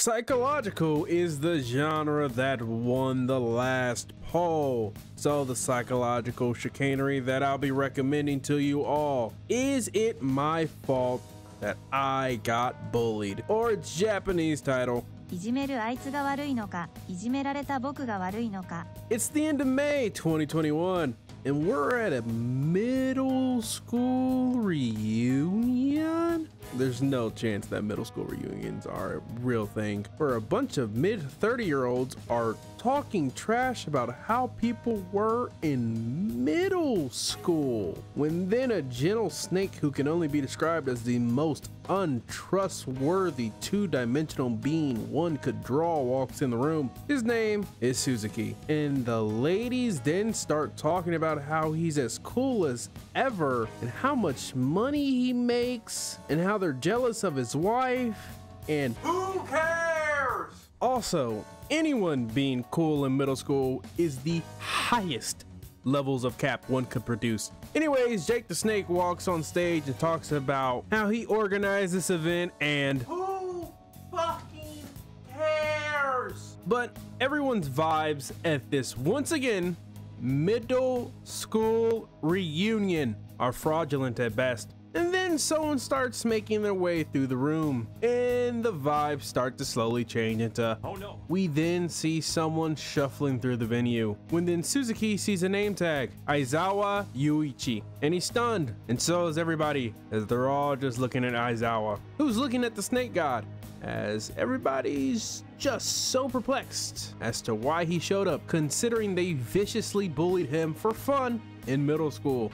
Psychological is the genre that won the last poll. So the psychological chicanery that I'll be recommending to you all. Is it my fault that I got bullied? Or its Japanese title, いじめるあいつが悪いのか、いじめられた僕が悪いのか。 It's the end of May 2021 and we're at a middle school reunion? There's no chance that middle school reunions are a real thing, where a bunch of mid-30-year-olds are talking trash about how people were in middle school, when then a gentle snake who can only be described as the most untrustworthy two-dimensional being one could draw walks in the room. His name is Suzuki, and the ladies then start talking about how he's as cool as ever and how much money he makes and how they're jealous of his wife, and who cares? Also, anyone being cool in middle school is the highest levels of cap one could produce. Anyways, Jake the Snake walks on stage and talks about how he organized this event and who fucking cares? But everyone's vibes at this, once again, middle school reunion are fraudulent at best. And then someone starts making their way through the room and the vibes start to slowly change into, oh no. We then see someone shuffling through the venue when then Suzuki sees a name tag, Aizawa Yuichi, and he's stunned, and so is everybody, as they're all just looking at Aizawa, who's looking at the snake god, as everybody's just so perplexed as to why he showed up, considering they viciously bullied him for fun in middle school.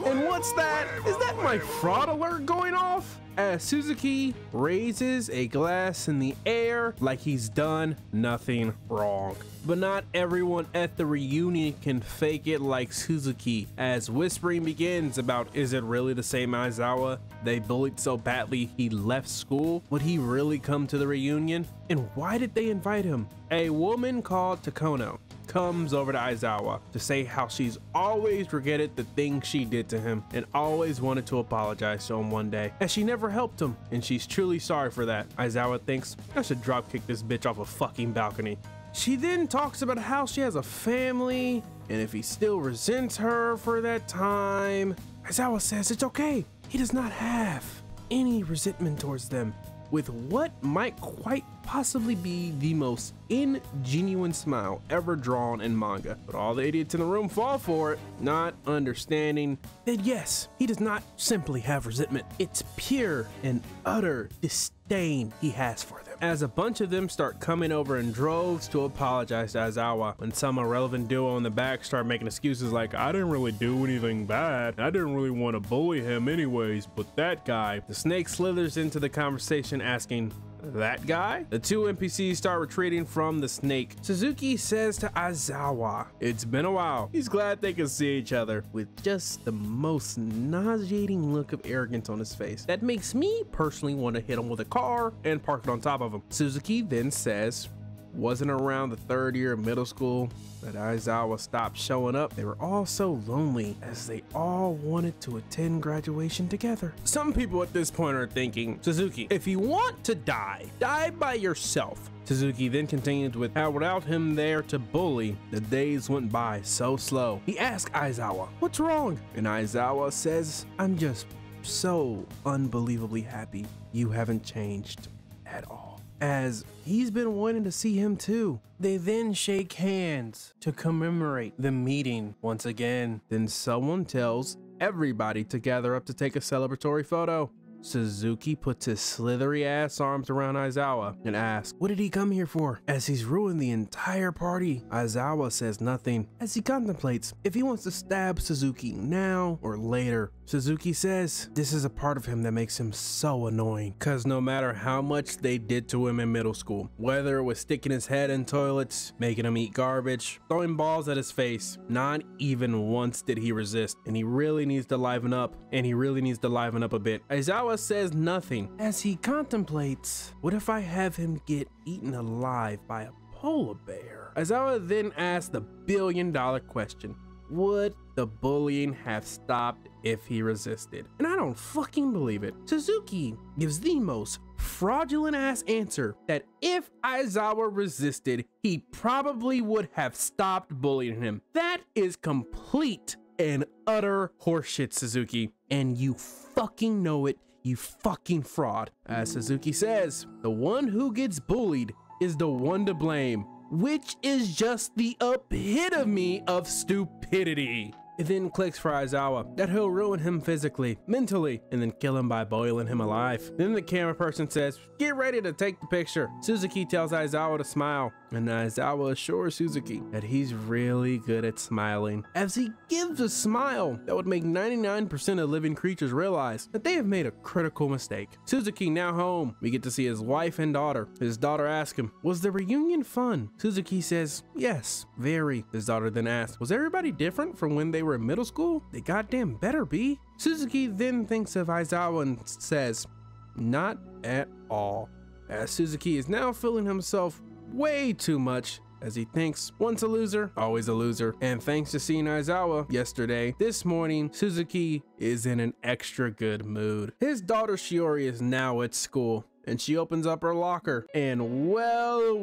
And what's that? Is that my fraud alert going off? As Suzuki raises a glass in the air like he's done nothing wrong. But not everyone at the reunion can fake it like Suzuki, as whispering begins about, is it really the same Aizawa they bullied so badly he left school? Would he really come to the reunion? And why did they invite him? A woman called Takono comes over to Aizawa to say how she's always regretted the things she did to him and always wanted to apologize to him one day, as she never helped him, and she's truly sorry for that. Aizawa thinks, I should drop kick this bitch off a fucking balcony. She then talks about how she has a family and if he still resents her for that time. Aizawa says it's okay. He does not have any resentment towards them, with what might quite possibly be the most ingenuine smile ever drawn in manga. But all the idiots in the room fall for it, not understanding that yes, he does not simply have resentment. It's pure and utter disdain he has for them. As a bunch of them start coming over in droves to apologize to Aizawa, when some irrelevant duo in the back start making excuses like, I didn't really do anything bad, I didn't really want to bully him anyways, but that guy. The snake slithers into the conversation asking, that guy? The two NPCs start retreating from the snake. Suzuki says to Aizawa, it's been a while. He's glad they can see each other, with just the most nauseating look of arrogance on his face that makes me personally want to hit him with a car and park it on top of him. Suzuki then says, wasn't around the third year of middle school that Aizawa stopped showing up. They were all so lonely as they all wanted to attend graduation together. Some people at this point are thinking, Suzuki, if you want to die, die by yourself. Suzuki then continued with how without him there to bully, the days went by so slow. He asked Aizawa, what's wrong? And Aizawa says, I'm just so unbelievably happy you haven't changed at all, as he's been wanting to see him too. They then shake hands to commemorate the meeting once again. Then someone tells everybody to gather up to take a celebratory photo. Suzuki puts his slithery ass arms around Aizawa and asks, what did he come here for? As he's ruined the entire party, Aizawa says nothing as he contemplates if he wants to stab Suzuki now or later. Suzuki says this is a part of him that makes him so annoying, cause no matter how much they did to him in middle school, whether it was sticking his head in toilets, making him eat garbage, throwing balls at his face, not even once did he resist, and he really needs to liven up, and he really needs to liven up a bit. Aizawa says nothing as he contemplates, what if I have him get eaten alive by a polar bear? Aizawa then asks the billion-dollar question, would the bullying have stopped if he resisted? And I don't fucking believe it. Suzuki gives the most fraudulent ass answer that if Aizawa resisted, he probably would have stopped bullying him. That is complete and utter horseshit, Suzuki, and you fucking know it, you fucking fraud. As Suzuki says, the one who gets bullied is the one to blame, which is just the epitome of stupidity. It then clicks for Aizawa that he'll ruin him physically, mentally, and then kill him by boiling him alive. Then the camera person says, get ready to take the picture. Suzuki tells Aizawa to smile, and Aizawa assures Suzuki that he's really good at smiling. As he gives a smile that would make 99% of living creatures realize that they have made a critical mistake. Suzuki now home. We get to see his wife and daughter. His daughter asks him, was the reunion fun? Suzuki says, yes, very. His daughter then asks, was everybody different from when they were in middle school? They goddamn better be. Suzuki then thinks of Aizawa and says, not at all. As Suzuki is now feeling himself way too much, as he thinks once a loser, always a loser. And thanks to seeing Aizawa yesterday, this morning, Suzuki is in an extra good mood. His daughter Shiori is now at school, and she opens up her locker, and well,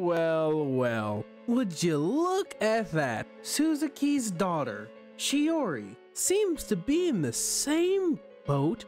would you look at that? Suzuki's daughter, Shiori, seems to be in the same boat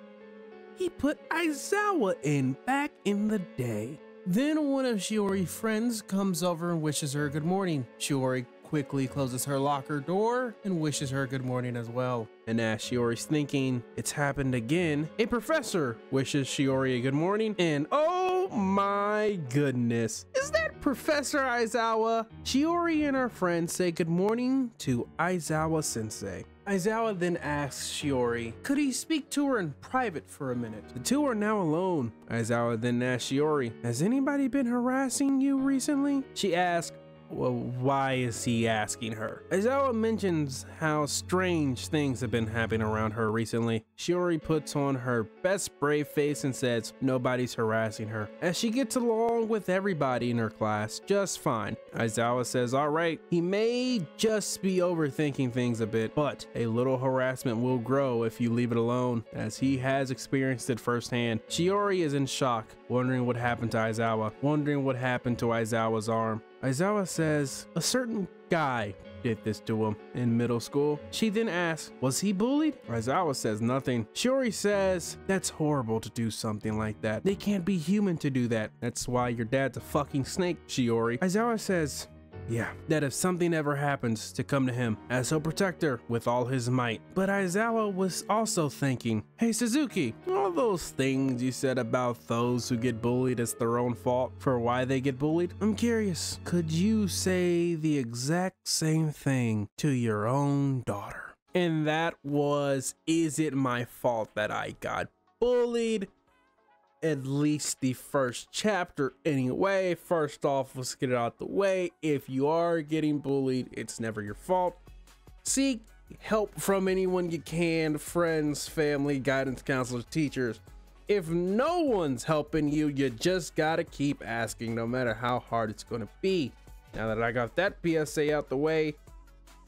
he put Aizawa in back in the day. Then one of Shiori's friends comes over and wishes her good morning. Shiori quickly closes her locker door and wishes her good morning as well. And as Shiori's thinking it's happened again, a professor wishes Shiori a good morning, and oh my goodness, is that Professor Aizawa? Shiori and her friends say good morning to Aizawa sensei. Aizawa then asks Shiori, could he speak to her in private for a minute? The two are now alone. Aizawa then asks Shiori, has anybody been harassing you recently? She asks, well, why is he asking her? Aizawa mentions how strange things have been happening around her recently. Shiori puts on her best brave face and says nobody's harassing her, as she gets along with everybody in her class just fine. Aizawa says, all right, he may just be overthinking things a bit, but a little harassment will grow if you leave it alone, as he has experienced it firsthand. Shiori is in shock, wondering what happened to Aizawa, wondering what happened to Aizawa's arm. Aizawa says a certain guy did this to him in middle school. She then asks, was he bullied? Aizawa says nothing. Shiori says, that's horrible to do something like that. They can't be human to do that. That's why your dad's a fucking snake, Shiori. Aizawa says, yeah, that if something ever happens, to come to him, as he'll protect her with all his might. But Aizawa was also thinking, hey Suzuki, all those things you said about those who get bullied as their own fault for why they get bullied, I'm curious, could you say the exact same thing to your own daughter? And that was, is it my fault that I got bullied? At least the first chapter anyway. First off, let's get it out the way. If you are getting bullied, it's never your fault. Seek help from anyone you can, friends, family, guidance counselors, teachers. If no one's helping you, you just gotta keep asking, no matter how hard it's gonna be. Now that I got that PSA out the way,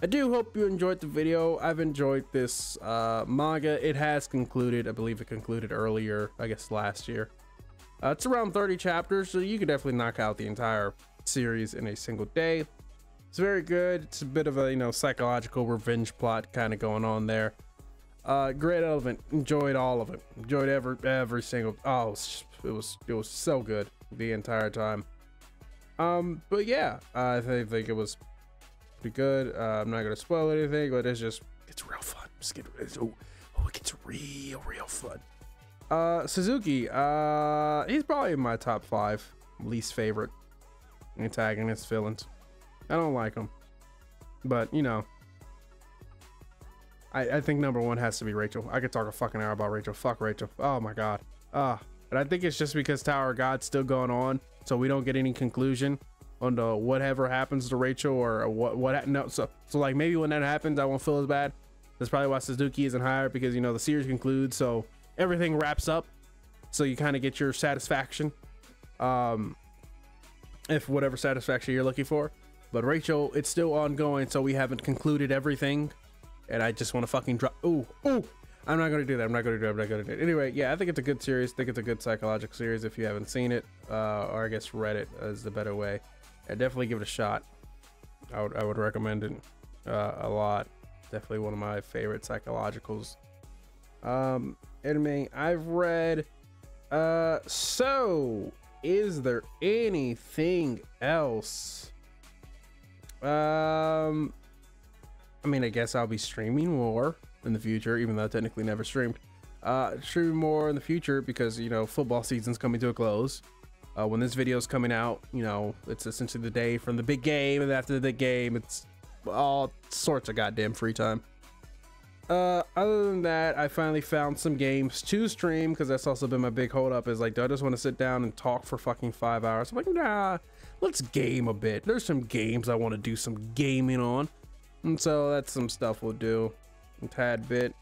I do hope you enjoyed the video. I've enjoyed this manga. It has concluded. I believe it concluded earlier, I guess last year. It's around 30 chapters, so you could definitely knock out the entire series in a single day. It's very good. It's a bit of a, you know, psychological revenge plot kind of going on there. Great element. Enjoyed all of it. Enjoyed every single. Oh, it was so good the entire time. But yeah, I think it was pretty good. I'm not gonna spoil anything, but it's real fun. It gets real fun. Suzuki, he's probably in my top 5 least favorite antagonist villains. I don't like him, but you know, I think number 1 has to be Rachel. I could talk a fucking hour about Rachel. Fuck Rachel. Oh my god. And I think it's just because Tower of God's still going on, so we don't get any conclusion on the whatever happens to Rachel or what no, so like maybe when that happens I won't feel as bad. That's probably why Suzuki isn't higher, because you know the series concludes, so everything wraps up, so you kind of get your satisfaction, if whatever satisfaction you're looking for. But Rachel, it's still ongoing, so we haven't concluded everything, and I just want to fucking drop. I'm not gonna do that. I'm not gonna do it. Anyway, yeah, I think it's a good series. I think it's a good psychological series if you haven't seen it, or I guess read it is the better way. Yeah, definitely give it a shot. I would recommend it a lot. Definitely one of my favorite psychologicals. Anime I've read. So is there anything else? I mean, I guess I'll be streaming more in the future, even though I technically never streamed. Streaming more in the future because, you know, football season's coming to a close. When this video is coming out, you know, it's essentially the day from the big game, and after the big game, it's all sorts of goddamn free time. Other than that, I finally found some games to stream because that's also been my big hold up, is like, do I just want to sit down and talk for fucking 5 hours? I'm like, nah, let's game a bit. There's some games I want to do some gaming on, and so that's some stuff we'll do a tad bit.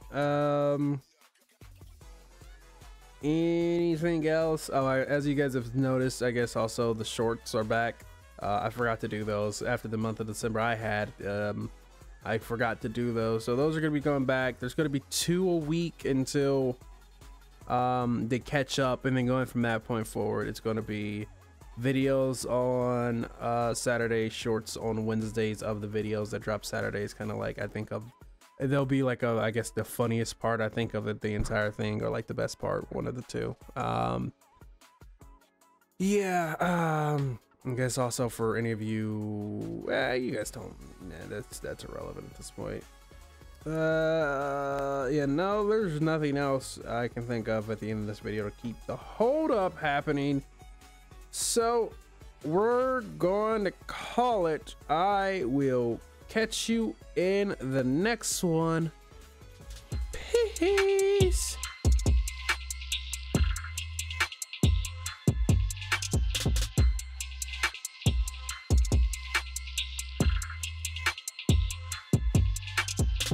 Anything else? Oh, as you guys have noticed, I guess also the shorts are back. I forgot to do those after the month of December. I forgot to do those, so those are gonna be going back. There's gonna be 2 a week until they catch up, and then going from that point forward, it's gonna be videos on Saturday, shorts on Wednesdays of the videos that drop Saturdays. Kind of like, I think of, they'll be like I guess the funniest part, I think, of it, the entire thing, or like the best part, one of the two. I guess also for any of you, you guys don't, that's irrelevant at this point. Yeah, no, there's nothing else I can think of at the end of this video to keep the hold up happening. So we're going to call it. I will catch you in the next one. Peace.